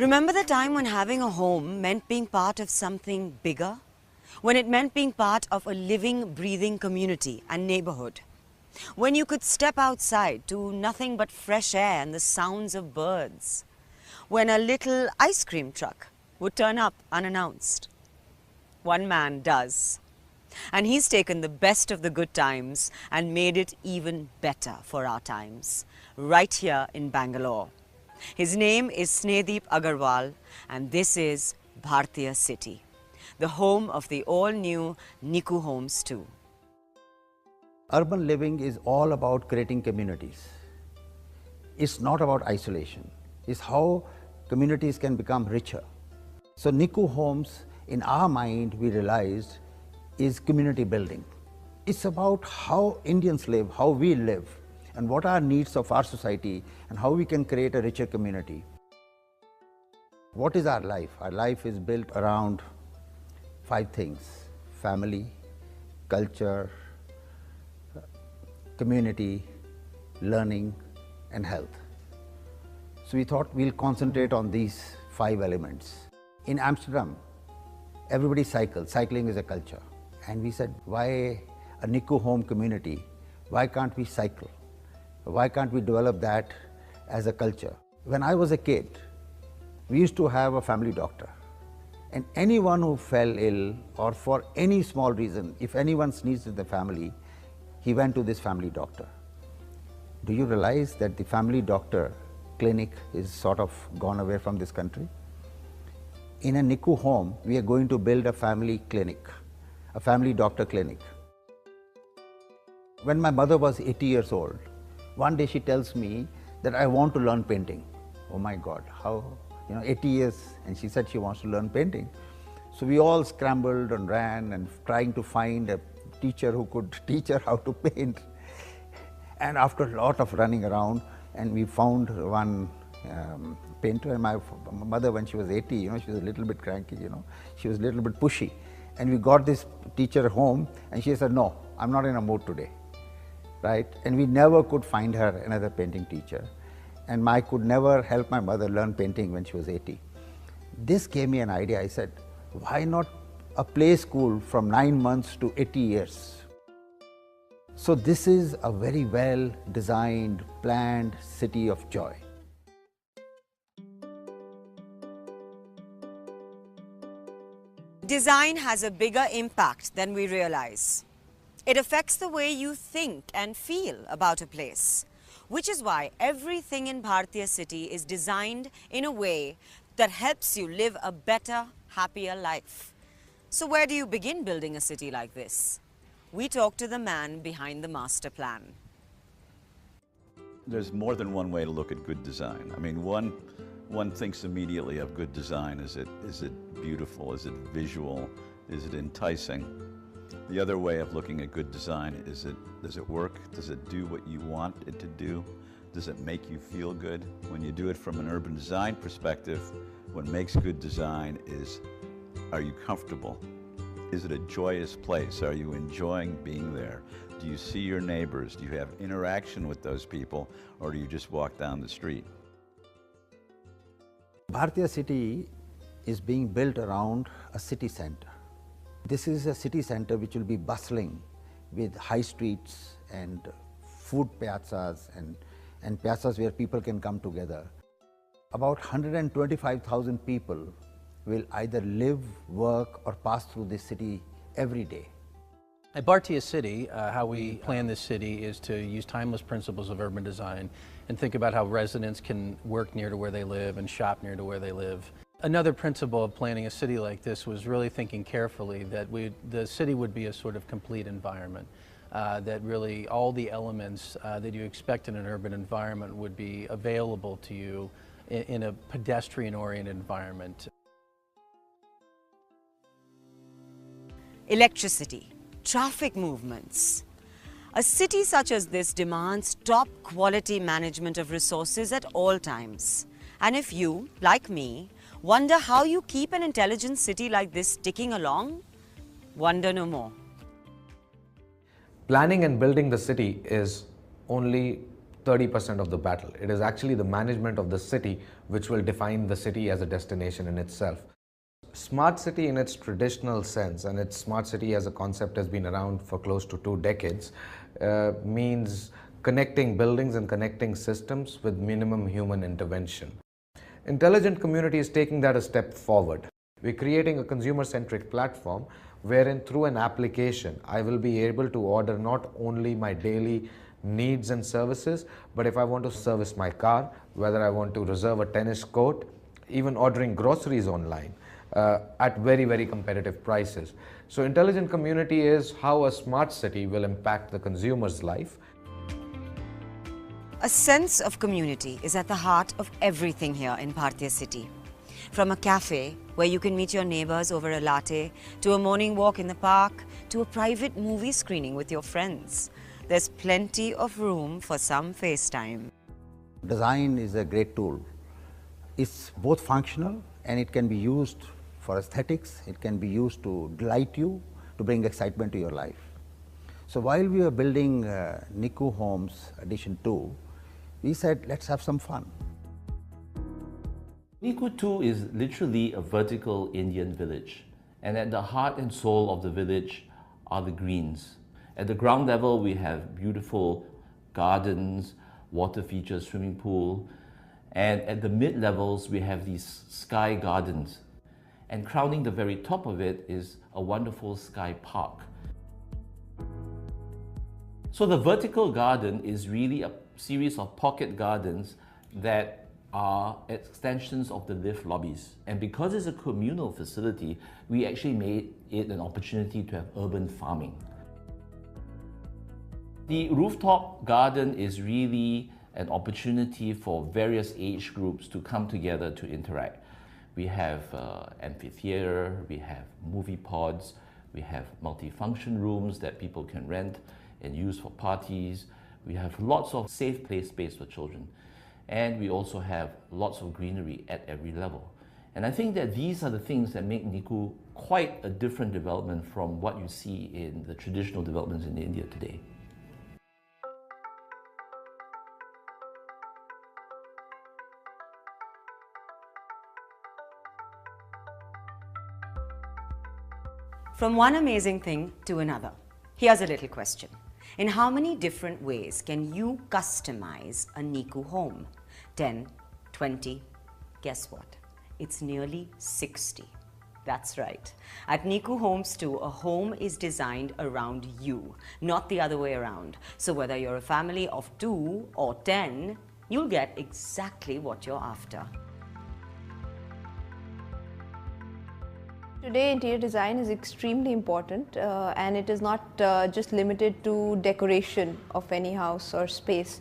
Remember the time when having a home meant being part of something bigger? When it meant being part of a living, breathing community and neighborhood? When you could step outside to nothing but fresh air and the sounds of birds? When a little ice cream truck would turn up unannounced? One man does. And he's taken the best of the good times and made it even better for our times, right here in Bangalore. His name is Snehadeep Agarwal, and this is Bhartiya City, the home of the all-new Nikoo Homes II. Urban living is all about creating communities. It's not about isolation. It's how communities can become richer. So Nikoo Homes, in our mind, we realized, is community building. It's about how Indians live, how we live, and what are needs of our society, and how we can create a richer community. What is our life? Our life is built around 5 things: family, culture, community, learning, and health. So we thought we'll concentrate on these 5 elements. In Amsterdam, everybody cycles. Cycling is a culture. And we said, why a Nikoo home community? Why can't we cycle? Why can't we develop that as a culture? When I was a kid, we used to have a family doctor. And anyone who fell ill or for any small reason, if anyone sneezed in the family, he went to this family doctor. Do you realize that the family doctor clinic is sort of gone away from this country? In a Nikoo home, we are going to build a family clinic, a family doctor clinic. When my mother was 80 years old, one day she tells me that I want to learn painting. Oh my God, how, 80 years, and she said she wants to learn painting. So we all scrambled and ran and trying to find a teacher who could teach her how to paint. And after a lot of running around, and we found one painter. And my mother, when she was 80, she was a little bit cranky, she was a little bit pushy. And we got this teacher home, and she said, no, I'm not in a mood today, right? And we never could find her another painting teacher. And I could never help my mother learn painting when she was 80. This gave me an idea. I said, why not a play school from 9 months to 80 years? So this is a very well designed, planned city of joy. Design has a bigger impact than we realize. It affects the way you think and feel about a place, which is why everything in Bhartiya City is designed in a way that helps you live a better, happier life. So where do you begin building a city like this? We talked to the man behind the master plan. There's more than one way to look at good design. I mean, one thinks immediately of good design. Is it beautiful? Is it visual? Is it enticing? The other way of looking at good design is does it work? Does it do what you want it to do? Does it make you feel good? When you do it from an urban design perspective, what makes good design is, are you comfortable? Is it a joyous place? Are you enjoying being there? Do you see your neighbors? Do you have interaction with those people? Or do you just walk down the street? Bhartiya City is being built around a city center. This is a city center which will be bustling with high streets and food piazzas and piazzas where people can come together. About 125,000 people will either live, work, or pass through this city every day. At Bhartiya City, how we plan this city is to use timeless principles of urban design and think about how residents can work near to where they live and shop near to where they live. Another principle of planning a city like this was really thinking carefully that the city would be a sort of complete environment, that really all the elements that you expect in an urban environment would be available to you in a pedestrian-oriented environment. Electricity, traffic movements. A city such as this demands top quality management of resources at all times. And if you, like me, wonder how you keep an intelligent city like this ticking along, wonder no more. Planning and building the city is only 30% of the battle. It is actually the management of the city which will define the city as a destination in itself. Smart city in its traditional sense, and its smart city as a concept has been around for close to 2 decades, means connecting buildings and connecting systems with minimum human intervention. Intelligent Community is taking that a step forward. We're creating a consumer-centric platform wherein through an application, I will be able to order not only my daily needs and services, but if I want to service my car, whether I want to reserve a tennis court, even ordering groceries online at very, very competitive prices. So Intelligent Community is how a smart city will impact the consumer's life. A sense of community is at the heart of everything here in Bhartiya City. From a cafe where you can meet your neighbors over a latte, to a morning walk in the park, to a private movie screening with your friends, there's plenty of room for some FaceTime. Design is a great tool. It's both functional and it can be used for aesthetics, it can be used to delight you, to bring excitement to your life. So while we were building Nikoo Homes Edition 2, we said, let's have some fun. Nikoo 2 is literally a vertical Indian village, and at the heart and soul of the village are the greens. At the ground level, we have beautiful gardens, water features, swimming pool, and at the mid-levels, we have these sky gardens. And crowning the very top of it is a wonderful sky park. So the vertical garden is really a series of pocket gardens that are extensions of the lift lobbies. And because it's a communal facility, we actually made it an opportunity to have urban farming. The rooftop garden is really an opportunity for various age groups to come together to interact. We have amphitheater, we have movie pods, we have multifunction rooms that people can rent and use for parties. We have lots of safe play space for children. And we also have lots of greenery at every level. And I think that these are the things that make Nikoo quite a different development from what you see in the traditional developments in India today. From one amazing thing to another, here's a little question. In how many different ways can you customize a Nikoo home? 10, 20, guess what? It's nearly 60. That's right. At Nikoo Homes II, a home is designed around you, not the other way around. So whether you're a family of 2 or 10, you'll get exactly what you're after. Today, interior design is extremely important and it is not just limited to decoration of any house or space.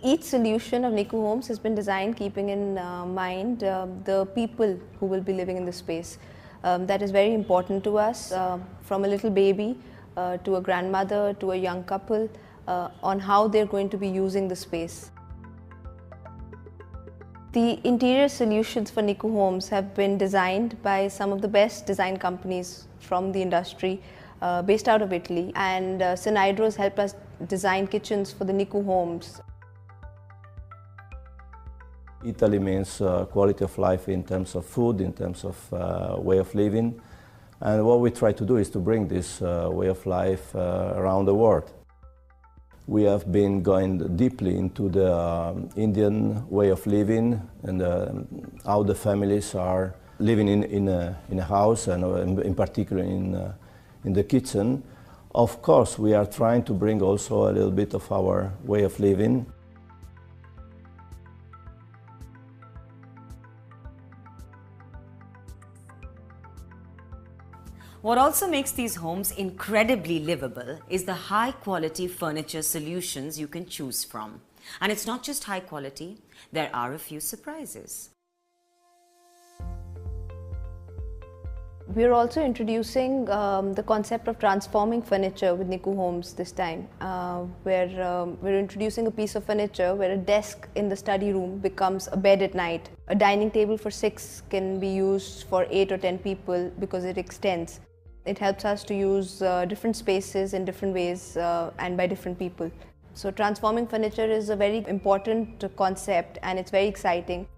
Each solution of Nikoo Homes has been designed keeping in mind the people who will be living in the space. That is very important to us, from a little baby to a grandmother to a young couple, on how they're going to be using the space. The interior solutions for Nikoo Homes have been designed by some of the best design companies from the industry based out of Italy, and Sinhydro has helped us design kitchens for the Nikoo Homes. Italy means quality of life in terms of food, in terms of way of living, and what we try to do is to bring this way of life around the world. We have been going deeply into the Indian way of living and how the families are living in a house, and in particular in the kitchen. Of course, we are trying to bring also a little bit of our way of living. What also makes these homes incredibly livable is the high-quality furniture solutions you can choose from. And it's not just high quality, there are a few surprises. We're also introducing the concept of transforming furniture with Nikoo Homes this time, where we're introducing a piece of furniture where a desk in the study room becomes a bed at night. A dining table for 6 can be used for 8 or 10 people because it extends. It helps us to use different spaces in different ways and by different people. So transforming furniture is a very important concept and it's very exciting.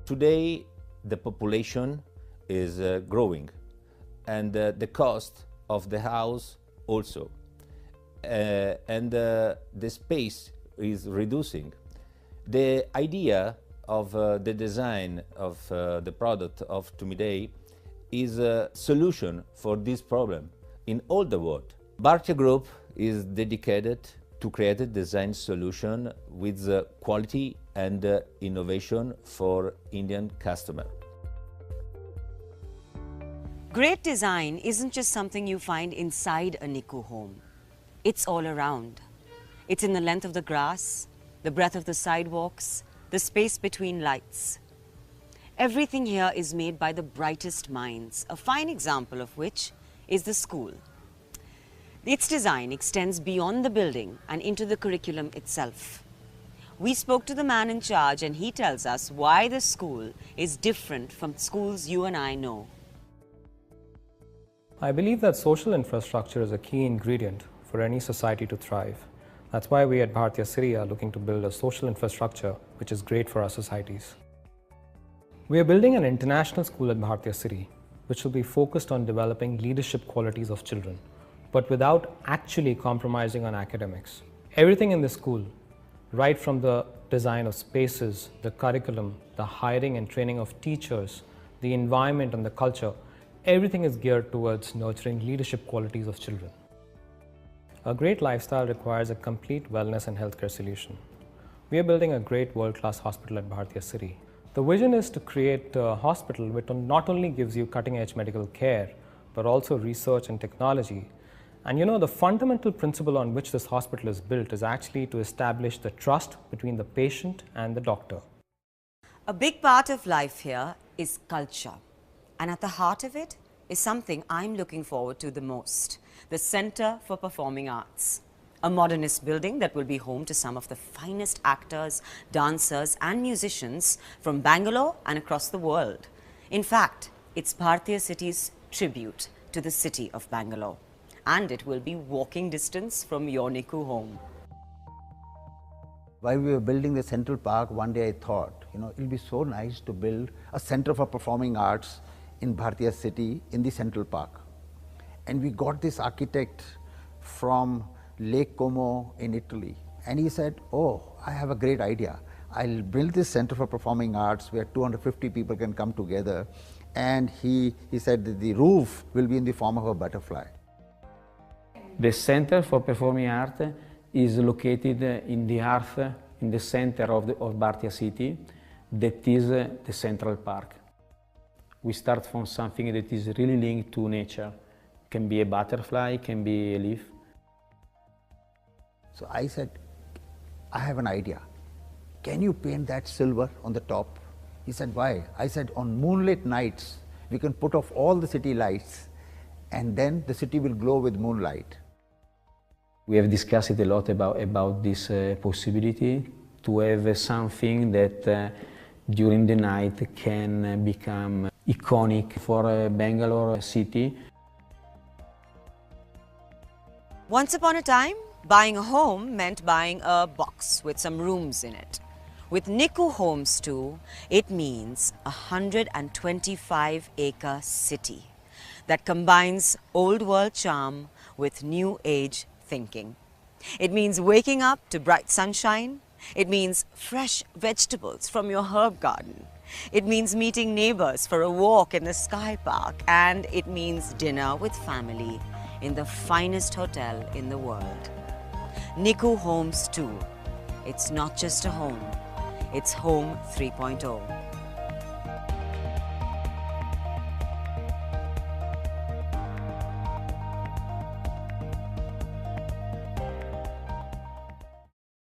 Today, the population is growing and the cost of the house also. And the space is reducing. The idea of the design of the product of today is a solution for this problem in all the world. Bhartiya Group is dedicated to create a design solution with quality and innovation for Indian customer. Great design isn't just something you find inside a Nikoo home. It's all around. It's in the length of the grass, the breadth of the sidewalks, the space between lights. Everything here is made by the brightest minds, a fine example of which is the school. Its design extends beyond the building and into the curriculum itself. We spoke to the man in charge and he tells us why the school is different from schools you and I know. I believe that social infrastructure is a key ingredient for any society to thrive. That's why we at Bhartiya City are looking to build a social infrastructure which is great for our societies. We are building an international school at Bhartiya City which will be focused on developing leadership qualities of children, but without actually compromising on academics. Everything in the school, right from the design of spaces, the curriculum, the hiring and training of teachers, the environment and the culture, everything is geared towards nurturing leadership qualities of children. A great lifestyle requires a complete wellness and healthcare solution. We are building a great world-class hospital at Bhartiya City. The vision is to create a hospital which not only gives you cutting-edge medical care, but also research and technology. And you know, the fundamental principle on which this hospital is built is actually to establish the trust between the patient and the doctor. A big part of life here is culture. And at the heart of it is something I'm looking forward to the most, the Center for Performing Arts. A modernist building that will be home to some of the finest actors, dancers and musicians from Bangalore and across the world. In fact, it's Bhartiya City's tribute to the city of Bangalore. And it will be walking distance from your Nikoo home. While we were building the Central Park, one day I thought, it'll be so nice to build a Center for Performing Arts in Bhartiya City in the Central Park. And we got this architect from Lake Como in Italy. And he said, oh, I have a great idea. I'll build this Center for Performing Arts where 250 people can come together. And he said that the roof will be in the form of a butterfly. The Center for Performing Arts is located in the heart, in the center of Bhartiya City, that is the Central Park. We start from something that is really linked to nature. It can be a butterfly, it can be a leaf. So I said, I have an idea. Can you paint that silver on the top? He said, why? I said, on moonlit nights, we can put off all the city lights and then the city will glow with moonlight. We have discussed it a lot about this possibility to have something that during the night can become iconic for Bangalore city. Once upon a time, buying a home meant buying a box with some rooms in it. With Nikoo Homes II, it means a 125-acre city that combines old world charm with new age thinking. It means waking up to bright sunshine. It means fresh vegetables from your herb garden. It means meeting neighbors for a walk in the Sky Park. And it means dinner with family in the finest hotel in the world. Nikoo Homes II. It's not just a home, it's Home 3.0.